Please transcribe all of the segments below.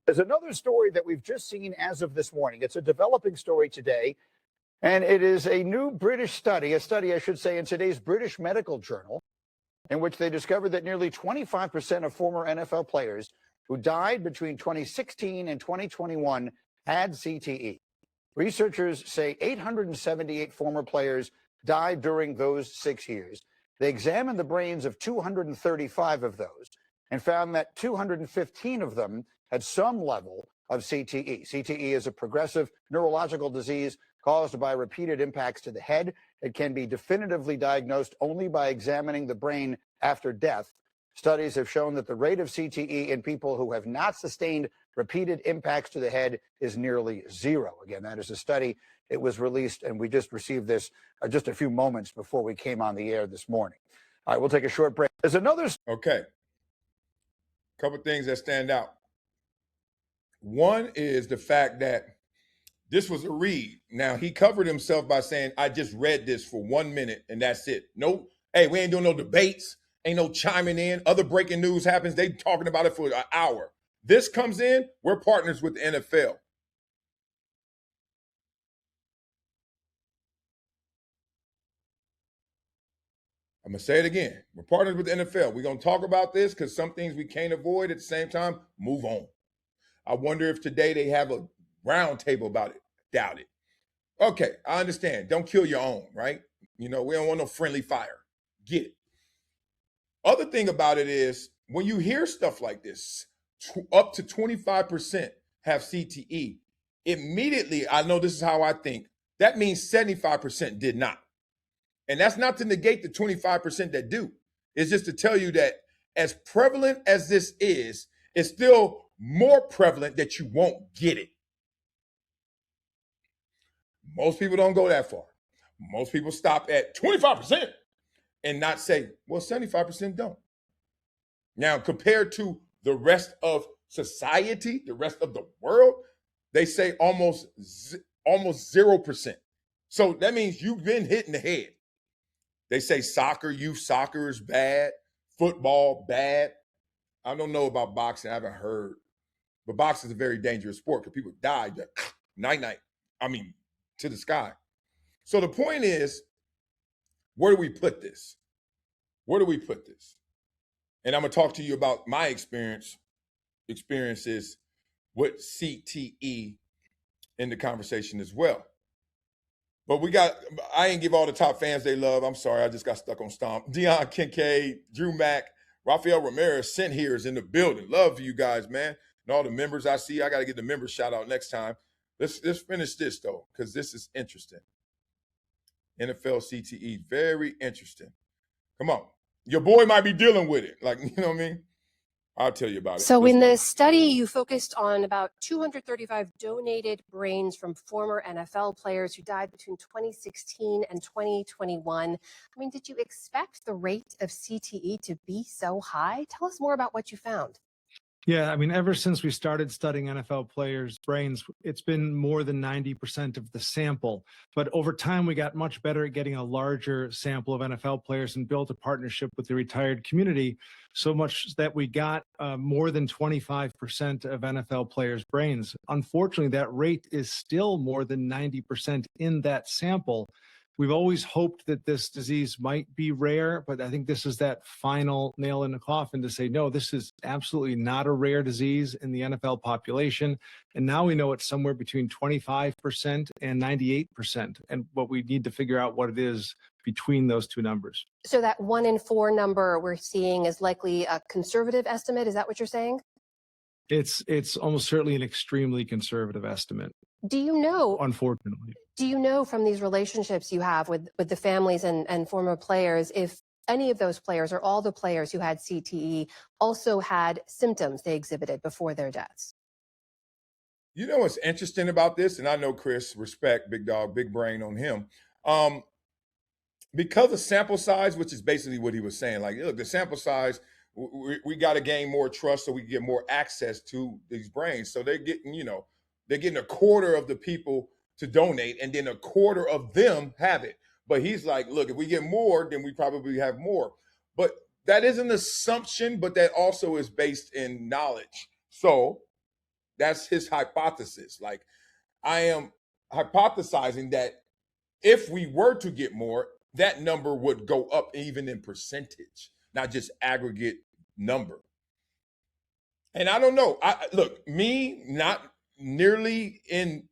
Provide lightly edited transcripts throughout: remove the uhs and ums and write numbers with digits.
There's another story that we've just seen as of this morning. It's a developing story today, and it is a new British study, I should say, in today's British Medical Journal, in which they discovered that nearly 25% of former NFL players who died between 2016 and 2021 had CTE. Researchers say 878 former players died during those 6 years. They examined the brains of 235 of those and found that 215 of them had some level of CTE. CTE is a progressive neurological disease caused by repeated impacts to the head. It can be definitively diagnosed only by examining the brain after death. Studies have shown that the rate of CTE in people who have not sustained repeated impacts to the head is nearly zero. Again, that is a study. It was released, and we just received this just a few moments before we came on the air this morning. All right, we'll take a short break. There's another. Okay. Couple things that stand out. One is the fact that this was a read. Now, he covered himself by saying, I just read this for 1 minute and that's it. No, hey, we ain't doing no debates. Ain't no chiming in. Other breaking news happens. They talking about it for an hour. This comes in, we're partners with the NFL. I'm going to say it again. We're partners with the NFL. We're going to talk about this because some things we can't avoid. At the same time, move on. I wonder if today they have a round table about it. Doubt it. Okay, I understand. Don't kill your own, right? You know, we don't want no friendly fire. Get it. Other thing about it is when you hear stuff like this, up to 25% have CTE. Immediately, I know this is how I think. That means 75% did not. And that's not to negate the 25% that do. It's just to tell you that as prevalent as this is, it's still more prevalent that you won't get it. Most people don't go that far. Most people stop at 25% and not say, well, 75% don't. Now, compared to the rest of society, the rest of the world, they say almost 0%. So that means you've been hit in the head. They say youth soccer is bad, football bad. I don't know about boxing. I haven't heard. But boxing is a very dangerous sport because people die night. I mean, to the sky. So the point is, where do we put this? Where do we put this? And I'm going to talk to you about my experiences with CTE in the conversation as well. But I ain't give all the top fans they love. I'm sorry, I just got stuck on Stomp. Deion Kincaid, Drew Mack, Rafael Ramirez sent here is in the building. Love you guys, man. And all the members I see, I got to get the members shout out next time. Let's finish this, though, because this is interesting. NFL CTE, very interesting. Come on. Your boy might be dealing with it. Like, you know what I mean? I'll tell you about it. So in the study, you focused on about 235 donated brains from former NFL players who died between 2016 and 2021. I mean, did you expect the rate of CTE to be so high? Tell us more about what you found. Yeah, I mean, ever since we started studying NFL players' brains, it's been more than 90% of the sample. But over time, we got much better at getting a larger sample of NFL players and built a partnership with the retired community, so much that we got more than 25% of NFL players' brains. Unfortunately, that rate is still more than 90% in that sample. We've always hoped that this disease might be rare, but I think this is that final nail in the coffin to say, no, this is absolutely not a rare disease in the NFL population. And now we know it's somewhere between 25% and 98%. And what we need to figure out what it is between those two numbers. So that 1 in 4 number we're seeing is likely a conservative estimate. Is that what you're saying? It's almost certainly an extremely conservative estimate. Do you know, unfortunately, from these relationships you have with the families and former players, if any of those players or all the players who had CTE also had symptoms they exhibited before their deaths? You know what's interesting about this? And I know Chris, respect, big dog, big brain on him. Because of sample size, which is basically what he was saying, like, look, the sample size, we got to gain more trust so we can get more access to these brains. So they're getting a quarter of the people to donate, and then a quarter of them have it. But he's like, look, if we get more, then we probably have more. But that is an assumption, but that also is based in knowledge. So That's his hypothesis. Like, I am hypothesizing that if we were to get more, that number would go up even in percentage, not just aggregate number. And I don't know. Look, me not nearly in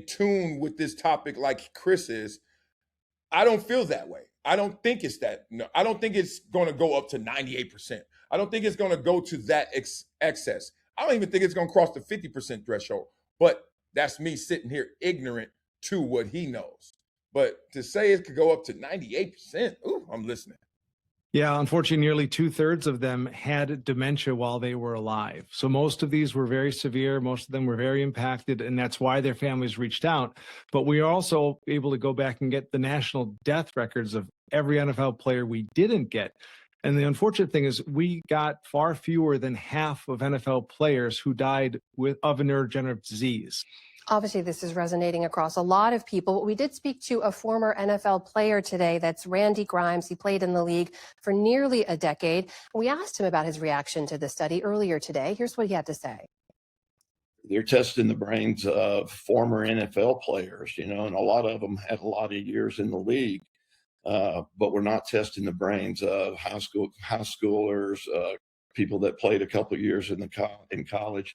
tune with this topic like Chris is. I don't feel that way. I don't think it's that. No, I don't think it's going to go up to 98%. I don't think it's going to go to that excess. I don't even think it's going to cross the 50% threshold. But that's me sitting here ignorant to what he knows. But to say it could go up to 98%, ooh, I'm listening. Yeah, unfortunately, nearly 2/3 of them had dementia while they were alive. So most of these were very severe. Most of them were very impacted, and that's why their families reached out. But we are also able to go back and get the national death records of every NFL player we didn't get. And the unfortunate thing is we got far fewer than half of NFL players who died of a neurodegenerative disease. Obviously, this is resonating across a lot of people. We did speak to a former NFL player today. That's Randy Grimes. He played in the league for nearly a decade. We asked him about his reaction to the study earlier today. Here's what he had to say. They're testing the brains of former NFL players, and a lot of them had a lot of years in the league. But we're not testing the brains of high schoolers, people that played a couple of years in college.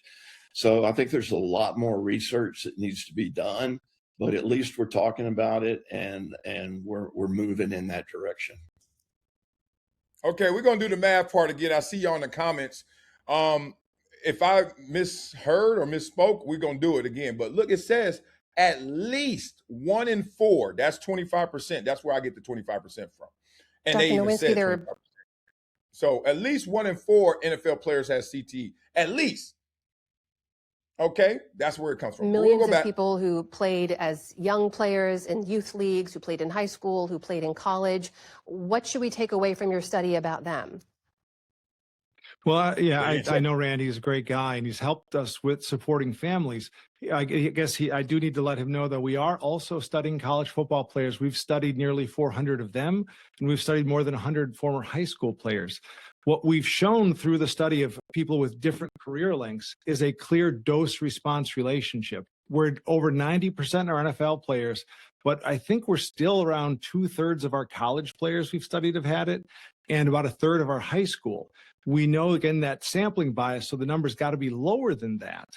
So I think there's a lot more research that needs to be done, but at least we're talking about it and we're moving in that direction. Okay, we're gonna do the math part again. I see y'all in the comments. If I misheard or misspoke, we're gonna do it again. But look, it says at least 1 in 4. That's 25%. That's where I get the 25% from. And Dr. they even Nowinski, said 25%. So at least 1 in 4 NFL players has CTE. At least. Okay, that's where it comes from. Millions of people who played as young players in youth leagues, who played in high school, who played in college. What should we take away from your study about them? Well, I know Randy's a great guy, and he's helped us with supporting families. I guess I do need to let him know that we are also studying college football players. We've studied nearly 400 of them, and we've studied more than 100 former high school players. What we've shown through the study of people with different career lengths is a clear dose-response relationship. We're over 90% are NFL players, but I think we're still around 2/3 of our college players we've studied have had it, and about 1/3 of our high school. We know, again, that sampling bias, so the number's got to be lower than that.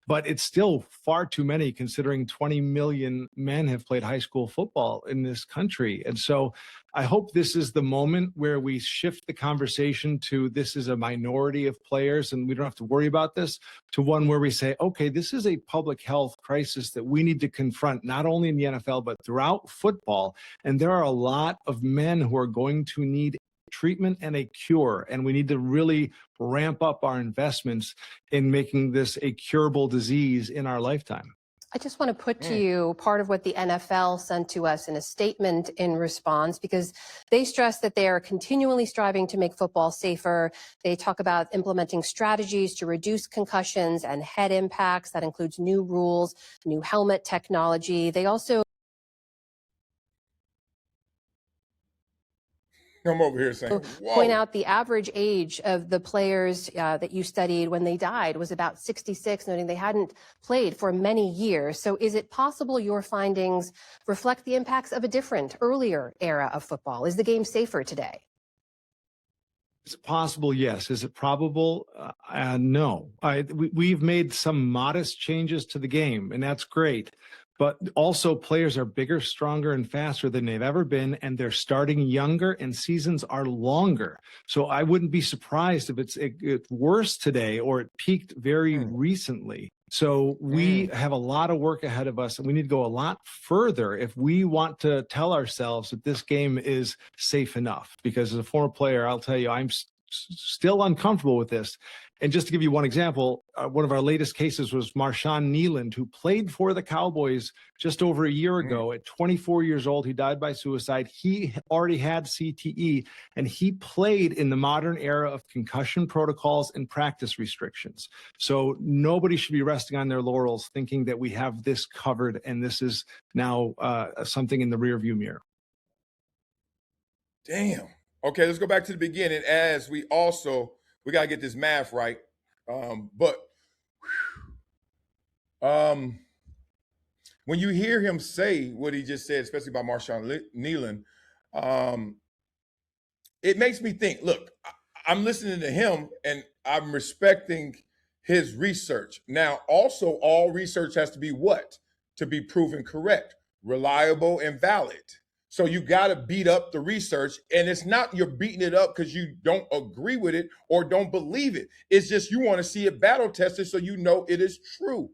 But it's still far too many, considering 20 million men have played high school football in this country. And so I hope this is the moment where we shift the conversation to this is a minority of players and we don't have to worry about this, to one where we say, okay, this is a public health crisis that we need to confront, not only in the NFL, but throughout football. And there are a lot of men who are going to need treatment and a cure, and we need to really ramp up our investments in making this a curable disease in our lifetime. I just want to put to you part of what the NFL sent to us in a statement in response, because they stress that they are continually striving to make football safer. They talk about implementing strategies to reduce concussions and head impacts. That includes new rules, new helmet technology. They also I'm over here saying, point out the average age of the players that you studied when they died was about 66, noting they hadn't played for many years. So is it possible your findings reflect the impacts of a different, earlier era of football? Is the game safer today? Is it possible? Yes. Is it probable? No. We've made some modest changes to the game, and that's great. But also players are bigger, stronger, and faster than they've ever been, and they're starting younger, and seasons are longer. So I wouldn't be surprised if it's worse today or it peaked very recently. So we have a lot of work ahead of us, and we need to go a lot further if we want to tell ourselves that this game is safe enough. Because as a former player, I'll tell you, I'm still uncomfortable with this. And just to give you one example, one of our latest cases was Marshawn Nealand, who played for the Cowboys just over a year ago. At 24 years old, he died by suicide. He already had CTE, and he played in the modern era of concussion protocols and practice restrictions. So nobody should be resting on their laurels thinking that we have this covered and this is now something in the rearview mirror. Damn. Okay, let's go back to the beginning. As we got to get this math right. But Um, when you hear him say what he just said, especially about Marshawn Nealon, um, it makes me think. Look, I'm listening to him and I'm respecting his research. Now, also, all research has to be what? To be proven correct, reliable, and valid. So you got to beat up the research. And it's not you're beating it up because you don't agree with it or don't believe it. It's just you want to see it battle tested so you know it is true.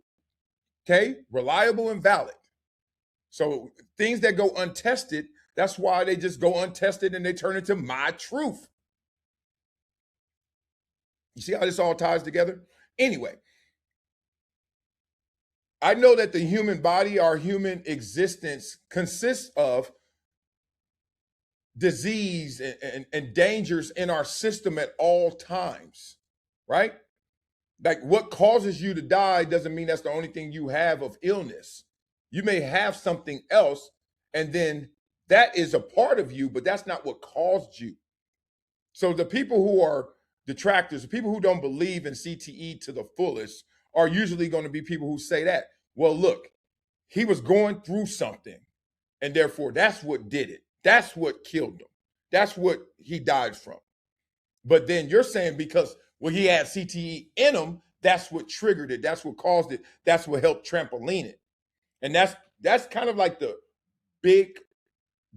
Okay? Reliable and valid. So things that go untested, that's why they just go untested and they turn into my truth. You see how this all ties together? Anyway, I know that the human body, our human existence, consists of disease and dangers in our system at all times, right? Like what causes you to die doesn't mean that's the only thing you have of illness. You may have something else, and then that is a part of you, but that's not what caused you. So the people who are detractors, the people who don't believe in CTE to the fullest, are usually going to be people who say that, well, look, he was going through something, and therefore that's what did it. That's what killed him. That's what he died from. But then you're saying because, well, he had CTE in him, that's what triggered it. That's what caused it. That's what helped trampoline it. And that's kind of like the big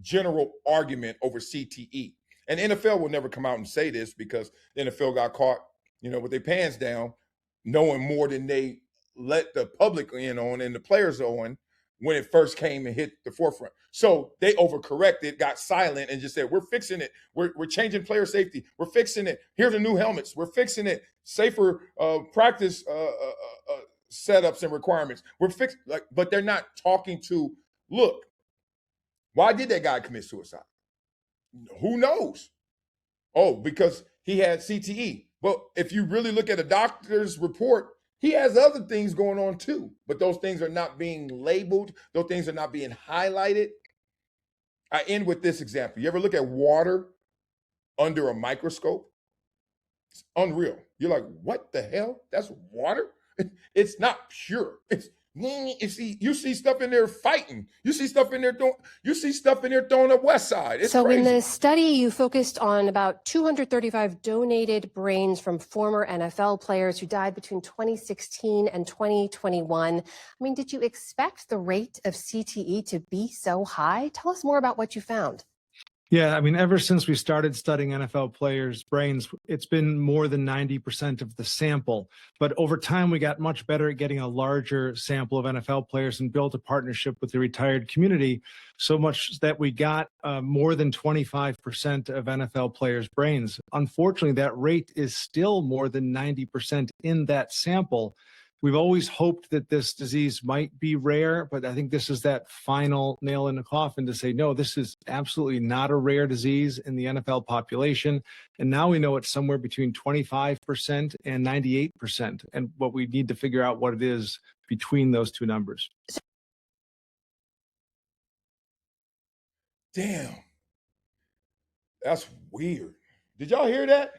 general argument over CTE. And NFL will never come out and say this because the NFL got caught, with their pants down, knowing more than they let the public in on and the players on when it first came and hit the forefront. So they overcorrected, got silent, and just said, we're fixing it. We're changing player safety. We're fixing it. Here's the new helmets. We're fixing it. Safer practice setups and requirements. We're fixing, but they're not talking to, look, why did that guy commit suicide? Who knows? Oh, because he had CTE. Well, if you really look at a doctor's report, he has other things going on too, but those things are not being labeled. Those things are not being highlighted. I end with this example. You ever look at water under a microscope? It's unreal. You're like, what the hell? That's water? It's not pure. You see stuff in there fighting. You see stuff in there throwing up West Side. It's so crazy. In the study, you focused on about 235 donated brains from former NFL players who died between 2016 and 2021. I mean, did you expect the rate of CTE to be so high? Tell us more about what you found. Yeah, I mean, ever since we started studying NFL players' brains, it's been more than 90% of the sample. But over time, we got much better at getting a larger sample of NFL players and built a partnership with the retired community, so much that we got more than 25% of NFL players' brains. Unfortunately, that rate is still more than 90% in that sample. We've always hoped that this disease might be rare, but I think this is that final nail in the coffin to say, no, this is absolutely not a rare disease in the NFL population. And now we know it's somewhere between 25% and 98%. And what we need to figure out what it is between those two numbers. Damn. That's weird. Did y'all hear that?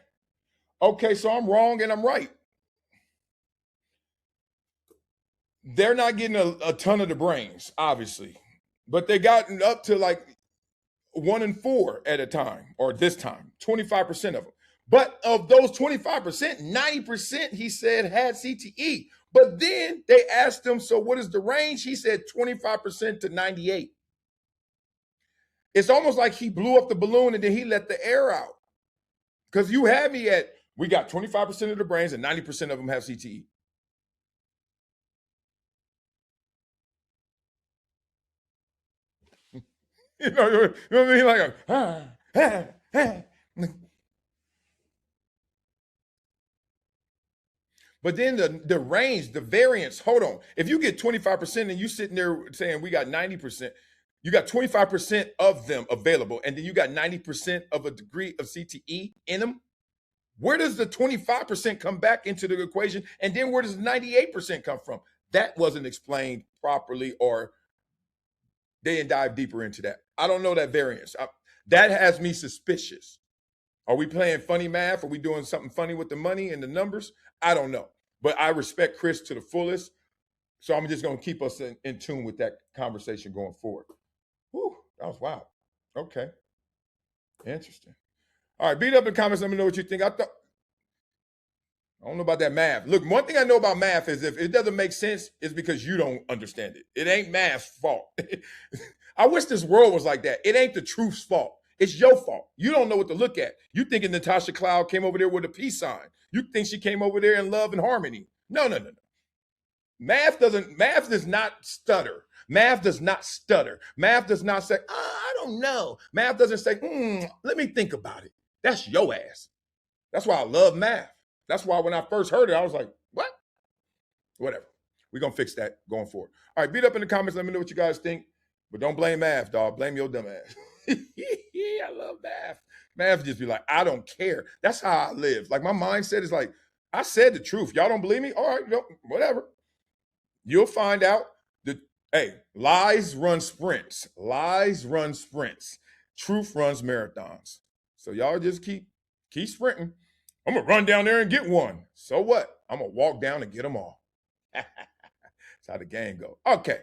Okay, so I'm wrong and I'm right. They're not getting a ton of the brains, obviously, but they gotten up to like 1 in 4 at a time, or this time, 25% of them. But of those 25%, 90%, he said, had CTE. But then they asked him, so what is the range? He said 25% to 98. It's almost like he blew up the balloon and then he let the air out. Because you had me at, we got 25% of the brains and 90% of them have CTE. You know what I mean? Like, But then the range, the variance, hold on. If you get 25% and you sitting there saying we got 90%, you got 25% of them available, and then you got 90% of a degree of CTE in them. Where does the 25% come back into the equation? And then where does 98% come from? That wasn't explained properly, or they didn't dive deeper into that. I don't know that variance. That has me suspicious. Are we playing funny math? Are we doing something funny with the money and the numbers? I don't know. But I respect Chris to the fullest. So I'm just going to keep us in tune with that conversation going forward. Whew, that was wild. Okay. Interesting. All right, beat up in the comments. Let me know what you think. I don't know about that math. Look, one thing I know about math is if it doesn't make sense, it's because you don't understand it. It ain't math's fault. I wish this world was like that. It ain't the truth's fault. It's your fault. You don't know what to look at. You thinking Natasha Cloud came over there with a peace sign. You think she came over there in love and harmony. No. Math does not stutter. Math does not stutter. Math does not say, I don't know. Math doesn't say, let me think about it. That's your ass. That's why I love math. That's why when I first heard it, I was like, what? Whatever. We're going to fix that going forward. All right, beat up in the comments. Let me know what you guys think. But don't blame math, dog. Blame your dumb ass. I love math. Math just be like, I don't care. That's how I live. Like my mindset is like, I said the truth. Y'all don't believe me? All right, whatever. You'll find out that, hey, lies run sprints. Lies run sprints. Truth runs marathons. So y'all just keep sprinting. I'm going to run down there and get one. So what? I'm going to walk down and get them all. That's how the game go. Okay.